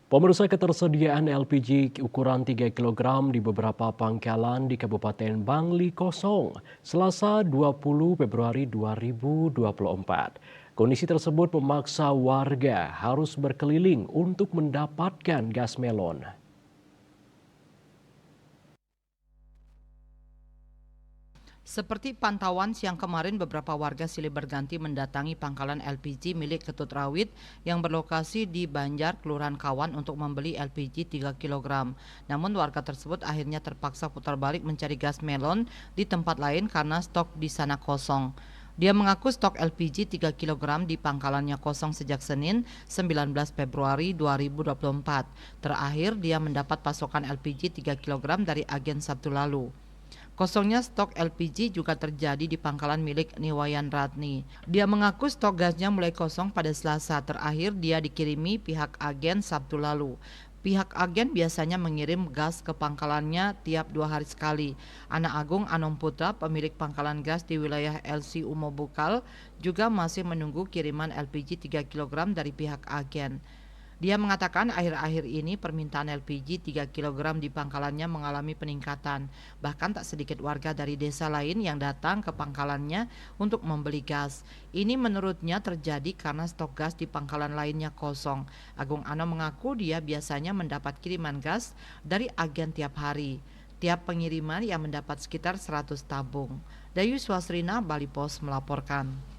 Pemirsa, ketersediaan LPG ukuran 3 kilogram di beberapa pangkalan di Kabupaten Bangli kosong Selasa 20 Februari 2024. Kondisi tersebut memaksa warga harus berkeliling untuk mendapatkan gas melon. Seperti pantauan siang kemarin, beberapa warga silih berganti mendatangi pangkalan LPG milik Ketut Rawit yang berlokasi di Banjar, Kelurahan Kawan untuk membeli LPG 3 kilogram. Namun warga tersebut akhirnya terpaksa putar balik mencari gas melon di tempat lain karena stok di sana kosong. Dia mengaku stok LPG 3 kilogram di pangkalannya kosong sejak Senin 19 Februari 2024. Terakhir dia mendapat pasokan LPG 3 kilogram dari agen Sabtu lalu. Kosongnya stok LPG juga terjadi di pangkalan milik Niwayan Ratni. Dia mengaku stok gasnya mulai kosong pada Selasa, terakhir dia dikirimi pihak agen Sabtu lalu. Pihak agen biasanya mengirim gas ke pangkalannya tiap 2 hari sekali. Ana Agung Anom Putra, pemilik pangkalan gas di wilayah LC Umo Bukal, juga masih menunggu kiriman LPG 3 kilogram dari pihak agen. Dia mengatakan akhir-akhir ini permintaan LPG 3 kilogram di pangkalannya mengalami peningkatan. Bahkan tak sedikit warga dari desa lain yang datang ke pangkalannya untuk membeli gas. Ini menurutnya terjadi karena stok gas di pangkalan lainnya kosong. Agung Ano mengaku dia biasanya mendapat kiriman gas dari agen tiap hari. Tiap pengiriman yang mendapat sekitar 100 tabung. Dayu Swasrina, Bali Pos melaporkan.